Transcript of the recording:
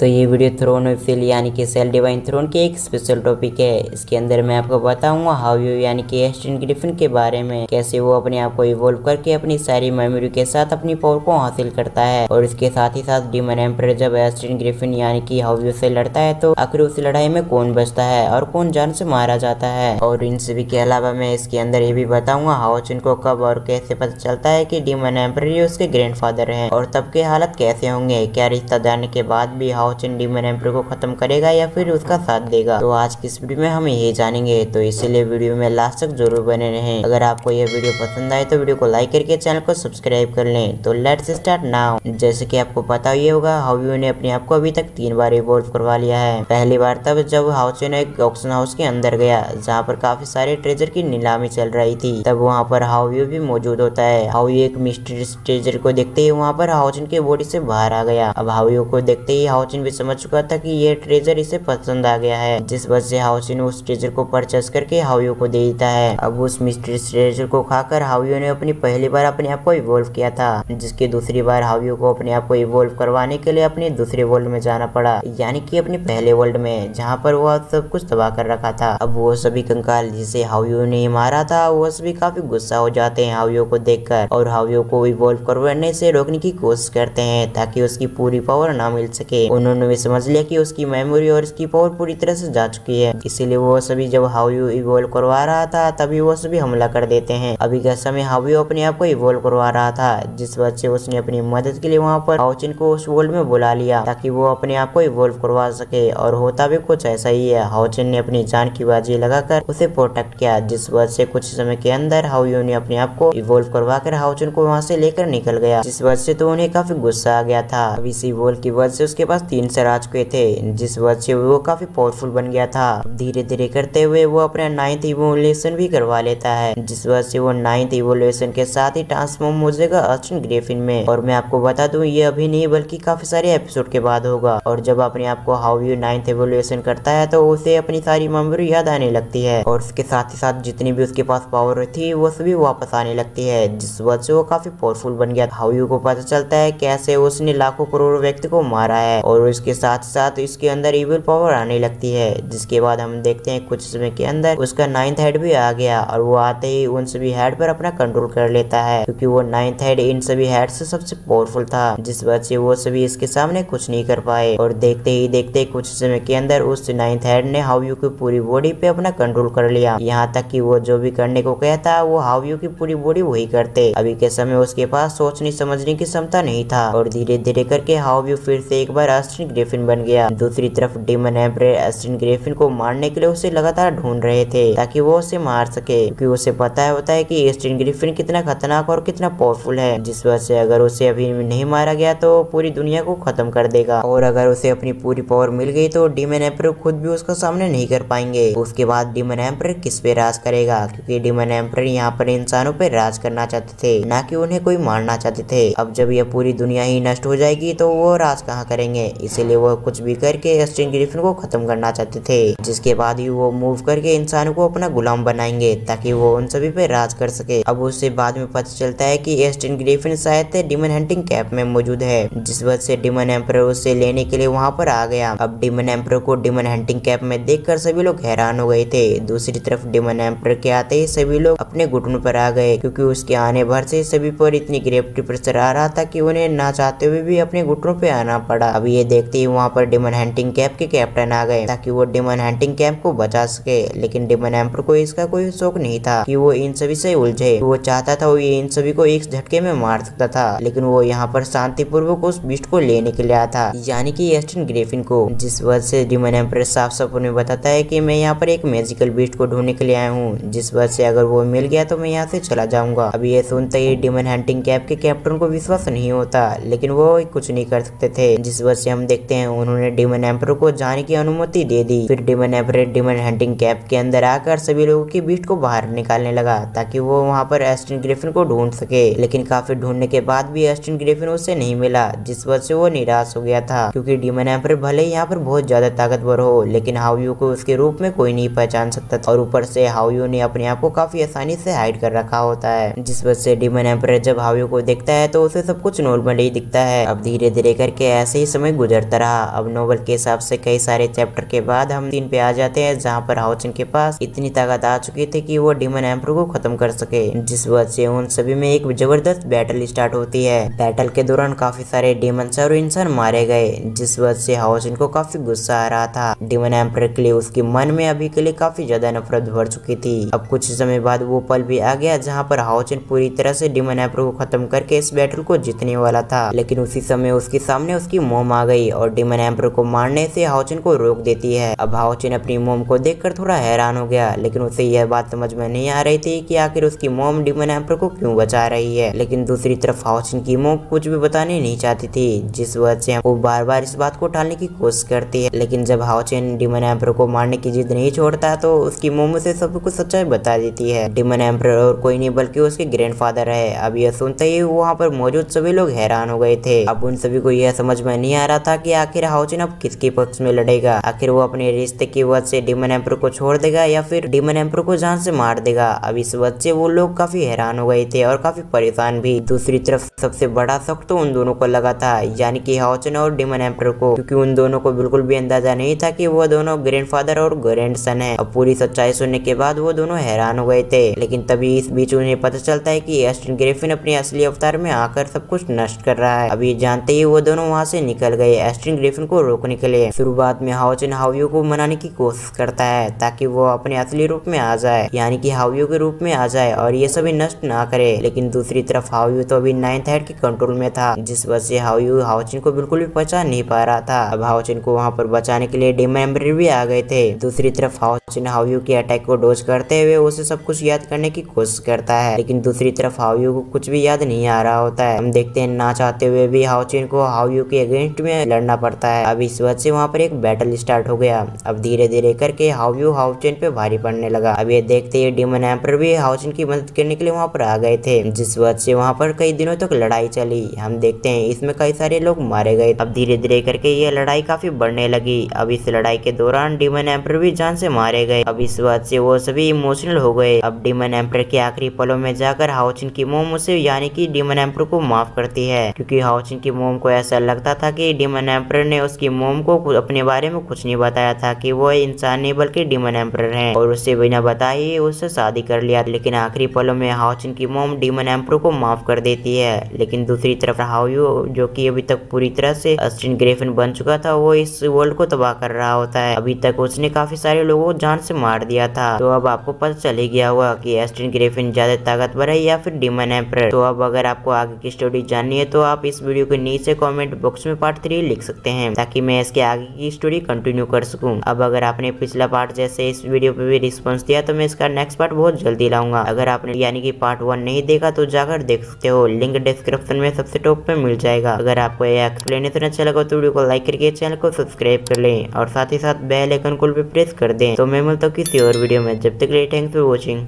तो ये video throne web series यानी कि सेल डिवाइन थ्रोन के एक स्पेशल टॉपिक है। इसके अंदर मैं आपको बताऊंगा हाउ यू यानी कि एस्टन ग्रिफिन के बारे में, कैसे वो अपने आप को इवॉल्व करके अपनी सारी मेमोरी के साथ अपनी पावर को हासिल करता है। और इसके साथ ही साथ डीमन एम्परर जब एस्टन ग्रिफिन यानी कि हाउ यू से लड़ता है तो आखिर उस लड़ाई में कौन बचता है और कौन जान से मारा जाता है। और इन सभी के अलावा मैं इसके अंदर ये भी बताऊंगा हाउ चिन को कब और कैसे पता चलता है कि डीमन एम्परर उसके ग्रैंडफादर हैं और तब के हालत कैसे होंगे। क्या रिश्ता जानने के बाद भी हाउ चिन डीमन एम्परर को खत्म करेगा या फिर उसका साथ देगा, तो आज की इस वीडियो में हम यही जानेंगे। तो इसीलिए वीडियो में लास्ट तक जरूर बने रहें। अगर आपको यह वीडियो पसंद आए तो वीडियो को लाइक करके चैनल को सब्सक्राइब कर लें। तो लेट्स स्टार्ट नाउ। जैसे कि आपको पता ही होगा हाउ यू ने अपने आप को अभी तक 3 बार इवॉल्व करवा लिया है। पहली बार तब जब हाउ चिन एक ऑक्शन हाउस के अंदर गया जहाँ पर काफी सारे ट्रेजर की नीलामी चल रही थी। तब वहाँ पर हाउ यू भी मौजूद होता है। हाउ यू एक मिस्टीरियस ट्रेजर को देखते ही वहाँ पर हाउ चिन के बॉडी से बाहर आ गया। अब हाउ यू को देखते ही हाउ चिन भी समझ चुका था कि ये ट्रेजर इसे पसंद आ गया है, जिस वजह से हाउ चिन उस ट्रेजर को परचेस करके हाउ यू को दे देता है। अब उस मिस्टीरियस ट्रेजर को खाकर हाउ यू ने अपनी पहली बार अपने आप को इवॉल्व किया था, जिसके दूसरी बार हाउ यू को अपने आप को इवॉल्व करवाने के लिए अपने दूसरे वर्ल्ड में जाना पड़ा, यानी कि अपने पहले वर्ल्ड में जहाँ पर वह सब कुछ तबाह कर रखा था। अब वो सभी कंकाल जिसे हाउ यू ने मारा था वो सभी काफी गुस्सा हो जाते हैं हाउ यू को देखकर और हाउ यू को इवॉल्व करवाने से रोकने की कोशिश करते हैं ताकि उसकी पूरी पावर ना मिल सके। उन्होंने भी समझ लिया कि उसकी मेमोरी और उसकी पावर पूरी तरह से जा चुकी है, इसीलिए वो सभी जब हाउ यू इवॉल्व करवा रहा था तभी वो सभी हमला कर देते हैं। अभी के समय हाउ यू अपने आप को इवॉल्व करवा रहा था, जिस वजह से उसने अपनी मदद के लिए वहाँ पर हाउ चिन को उस वर्ल्ड में बुला लिया ताकि वो अपने आप को इवॉल्व करवा सके। और होता भी कुछ ऐसा ही है। हाउ चिन ने अपनी जान की बाजी लगाकर उसे प्रोटेक्ट किया, जिस वजह से कुछ समय के अंदर हाउ यू ने अपने आप को इवॉल्व करवा कर हाउ चिन को वहाँ से लेकर निकल गया, जिस वजह से तो उन्हें काफी गुस्सा आ गया था। अब इसी इवॉल्व की वजह से उसके पास 3 सर आ चुके थे, जिस वजह से वो काफी पावरफुल बन गया था। धीरे धीरे करते हुए वो अपना 9th इवोल्यूशन भी करवा लेता है, जिस वजह से वो 9th इवोल्यूशन के साथ ही ट्रांसफॉर्म हो जाएगा एस्टन ग्रिफिन में। और मैं आपको बता दूं ये अभी नहीं बल्कि काफी सारे एपिसोड के बाद होगा। और जब अपने आप को हाउ यू 9th इवोल्यूशन करता है तो उसे अपनी सारी मेमोरी याद आने लगती है और उसके साथ ही साथ जितनी भी उसके पास पावर थी वो सभी वापस आने लगती है, जिस वजह से वो काफी पावरफुल बन गया। हाउ यू को पता चलता है कैसे उसने लाखों करोड़ों व्यक्ति को मारा है और उसके साथ साथ इसके अंदर इविल पावर आने लगती है, जिसके बाद हम देखते हैं कुछ समय के अंदर उसका 9th हेड भी आ गया और वो आते ही उन सभी हेड पर अपना कंट्रोल कर लेता है, क्योंकि वो 9th हेड इन सभी हेड से सबसे पावरफुल था, जिस वजह से वो सभी इसके सामने कुछ नहीं कर पाए। और देखते ही देखते कुछ समय के अंदर उस 9th हेड ने हाउ यू की पूरी बॉडी पे अपना कंट्रोल कर लिया, यहाँ तक कि वो जो भी करने को कहता वो हाउ यू की पूरी बॉडी वही करते। अभी के समय उसके पास सोचने समझने की क्षमता नहीं था और धीरे धीरे करके हाउ यू फिर से एक बार एस्टन ग्रिफिन बन गया। दूसरी तरफ डीमन एम्परर एस्टन ग्रिफिन को मारने के लिए उसे लगातार ढूंढ रहे थे ताकि वो उसे मार सके, क्योंकि उसे पता होता है कि एस्टन ग्रिफिन कितना खतरनाक और कितना पावरफुल है, जिस वजह से अगर उसे अभी नहीं मारा गया तो पूरी दुनिया को खत्म कर देगा और अगर उसे अपनी पूरी पावर मिल गई तो डीमन एम्परर खुद भी उसका सामना नहीं कर पाएंगे। उसके बाद डीमन एम्परर किस पे राज करेगा, क्योंकि डीमन एम्परर यहाँ पर इंसानों पे राज करना चाहते थे, ना कि उन्हें कोई मारना चाहते थे। अब जब यह पूरी दुनिया ही नष्ट हो जाएगी तो वो राज कहाँ करेंगे, इसीलिए वो कुछ भी करके एस्टन ग्रिफिन को खत्म करना चाहते थे, जिसके बाद ही वो मूव करके इंसानों को अपना गुलाम बनाएंगे ताकि वो उन सभी पे राज कर सके। अब उससे बाद में पता चलता है कि एस्टन ग्रिफिन शायद डीमन हंटिंग कैंप में मौजूद है, जिस वजह से डीमन एम्परर उसे लेने के लिए वहाँ पर आ गया। अब डीमन एम्परर को डीमन हंटिंग कैंप में देखकर सभी लोग हैरान हो गए थे। दूसरी तरफ डीमन एम्परर के आते ही सभी लोग अपने घुटनों पर आ गए, क्योंकि उसके आने भर से सभी पर इतनी ग्रेविटी प्रेशर आ रहा था कि उन्हें ना चाहते हुए भी अपने घुटनों पे आना पड़ा। अब ये देखते ही वहाँ पर डीमन हंटिंग कैंप के कैप्टन आ गए ताकि वो डीमन हंटिंग कैंप को बचा सके, लेकिन डीमन एम्परर को इसका कोई शौक नहीं था कि वो इन सभी से उलझे। वो चाहता था वो ये इन सभी को एक झटके में मार सकता था, लेकिन वो यहाँ पर शांतिपूर्वक उस बीस्ट को लेने के लिए आया था, यानी कि एस्टन ग्रिफिन को, जिस वजह से डीमन एम्परर साफ साफ उन्हें बताता है कि मैं यहाँ पर एक मैजिकल बीस्ट को ढूंढने के लिए आया हूँ, जिस वजह से अगर वो मिल गया तो मैं यहाँ से चला जाऊंगा। अब ये सुनते ही डीमन हंटिंग कैंप के कैप्टन को विश्वास नहीं होता, लेकिन वो कुछ नहीं कर सकते थे, जिस वजह से हम देखते हैं उन्होंने डीमन एम्परर को जाने की अनुमति दे दी। फिर demon emperor demon hunting camp के अंदर आकर सभी लोगों की बीस्ट को बाहर निकालने लगा ताकि वो वहाँ पर एस्टन ग्रिफिन को ढूंढ सके, लेकिन काफी ढूंढने के बाद भी एस्टन ग्रिफिन उससे नहीं मिला, जिस वजह से वो निराश हो गया था, क्योंकि डीमन एम्परर भले ही यहाँ पर बहुत ज्यादा ताकतवर हो, लेकिन हाउ यू को उसके रूप में कोई नहीं पहचान सकता था और ऊपर से हाउ यू ने अपने आप को काफी आसानी से हाइड कर रखा होता है, जिस वजह से डीमन एम्परर जब हाउ यू को देखता है तो उसे सब कुछ नॉर्मल ही दिखता है। अब धीरे धीरे करके ऐसे ही समय गुजरता रहा। अब नोवेल के हिसाब से कई सारे चैप्टर के बाद हम सीन पे आ जाते हैं जहाँ पर हाओचन के पास इतनी ताकत आ चुकी थी कि वो डीमन एम्पर को खत्म कर सके, जिस वजह से उन सभी में एक जबरदस्त बैटल स्टार्ट होती है। बैटल के दौरान काफी सारे डीमंस और इंसान मारे गए, जिस वजह से हाओचन को काफी गुस्सा आ रहा था। डीमन एम्पर के लिए उसके मन में अभी के लिए काफी ज्यादा नफरत भर चुकी थी। अब कुछ समय बाद वो पल भी आ गया जहाँ पर हाओचन पूरी तरह से डीमन एम्पर को खत्म करके इस बैटल को जीतने वाला था, लेकिन उसी समय उसके सामने उसकी मोम आ गई और डीमन एम्पर को मारने से हाओचन को रोक देती है। अब हाओचन अपनी मोम को देखकर थोड़ा हैरान हो गया, लेकिन उसे यह बात समझ में नहीं आ रही थी कि आखिर उसकी मोम डीमन एम्पर को क्यों बचा रही है। लेकिन दूसरी तरफ हाओचन की मोम कुछ भी बताने नहीं चाहती थी, जिस वजह से वो बार बार इस बात को टालने की कोशिश करती है। लेकिन जब हाओचन डीमन एम्पर को मारने की जिद नहीं छोड़ता तो उसकी मोम उसे सब कुछ सच्चाई बता देती है। डीमन एम्पर और कोई नहीं बल्कि उसके ग्रैंडफादर है। अब यह सुनते ही वहाँ पर मौजूद सभी लोग हैरान हो गए थे। अब उन सभी को यह समझ में नहीं आ रहा था कि आखिर हाओचन अब किसके पक्ष में लड़ेगा। आखिर वो अपने रिश्ते की वजह से डीमन एम्पर को छोड़ देगा या फिर डीमन एम्पर को जान से मार देगा। अब इस वजह से वो लोग काफी हैरान हो गए थे और काफी परेशान भी। दूसरी तरफ सबसे बड़ा शौक तो उन दोनों को लगा था, यानी कि हाओचन और डीमन एम्पर को, क्योंकि उन दोनों को बिल्कुल भी अंदाजा नहीं था कि वो दोनों ग्रैंडफादर और ग्रैंडसन है। अब पूरी सच्चाई सुनने के बाद वो दोनों हैरान हो गए थे, लेकिन तभी इस बीच उन्हें पता चलता है कि एस्टन ग्रिफिन अपने असली अवतार में आकर सब कुछ नष्ट कर रहा है। अभी जानते ही वो दोनों वहाँ से निकल गए एस्टन ग्रिफिन को रोकने के लिए। शुरुआत में हाओचन हाओयू को मनाने की कोशिश करता है ताकि वो अपने असली रूप में आ जाए, यानी कि हाओयू के रूप में आ जाए और ये सभी नष्ट ना करे। लेकिन दूसरी तरफ हाओयू तो अभी 9th हेड के कंट्रोल में था, जिस वजह से हाओयू हाओचन को बिल्कुल भी पहचान नहीं पा रहा था। अब हाओचन को वहाँ पर बचाने के लिए डीमन एम्पर भी आ गए थे। दूसरी तरफ हाओचन हाओयू के अटैक को डॉज करते हुए उसे सब कुछ याद करने की कोशिश करता है, लेकिन दूसरी तरफ हाओयू को कुछ भी याद नहीं आ रहा होता है। हम देखते हैं ना चाहते हुए भी हाओचन को हाओयू के अगेंस्ट में लड़ना पड़ता है। अब इस वजह से वहाँ पर एक बैटल स्टार्ट हो गया। अब धीरे धीरे करके हाओयू हाओचन पे भारी पड़ने लगा। अब ये देखते ही डीमन एम्पर भी हाओचन की मदद करने के लिए वहाँ पर आ गए थे, जिस वजह से वहाँ पर कई दिनों तक लड़ाई चली। हम देखते हैं इसमें कई सारे लोग मारे गए। अब धीरे धीरे करके ये लड़ाई काफी बढ़ने लगी। अब इस लड़ाई के दौरान डीमन एम्पर भी जान से मारे गए। अब इस वजह से वो सभी इमोशनल हो गए। अब डीमन एम्पर के आखिरी पलों में जाकर हाओचन की मोम उसे यानी कि डीमन एम्पर को माफ करती है, क्योंकि हाओचन की मोम को ऐसा लगता था कि डीमन एम्पर ने उसकी मोम को अपने बारे में कुछ नहीं बताया था कि वो इंसान नहीं बल्कि डीमन एम्पर है, और उससे बिना बताए ही उससे शादी कर लिया। लेकिन आखिरी पलों में हाओचन की मोम डीमन एम्पर को माफ कर देती है। लेकिन दूसरी तरफ हाओयू, जो कि अभी तक पूरी तरह से एस्टन ग्रिफिन बन चुका था, वो इस वर्ल्ड को तबाह कर रहा होता है। अभी तक उसने काफी सारे लोगों को जान से मार दिया था। तो अब आपको पता चल ही गया होगा कि एस्टन ग्रिफिन ज्यादा ताकतवर है या फिर डीमन एम्पर। तो अब अगर आपको आगे की स्टोरी जाननी है तो आप इस वीडियो के नीचे कमेंट बॉक्स में पार्ट 3 लिख सकते हैं, ताकि मैं इसके आगे की स्टोरी कंटिन्यू कर सकूं। अब अगर आपने पिछला पार्ट जैसे इस वीडियो पे भी रिस्पॉन्स दिया तो मैं इसका नेक्स्ट पार्ट बहुत जल्दी लाऊंगा। अगर आपने यानी कि पार्ट 1 नहीं देखा तो जाकर देख सकते हो, लिंक डिस्क्रिप्शन में सबसे टॉप पे मिल जाएगा। अगर आपको यह एक्सप्लेनेशन अच्छा लगा तो वीडियो को लाइक करके चैनल को सब्सक्राइब कर लें और साथ ही साथ बेल आइकन को भी प्रेस कर दें। तो मैं मिलता हूँ किसी और वीडियो में, जब तक के लिए थैंक्स फॉर वॉचिंग।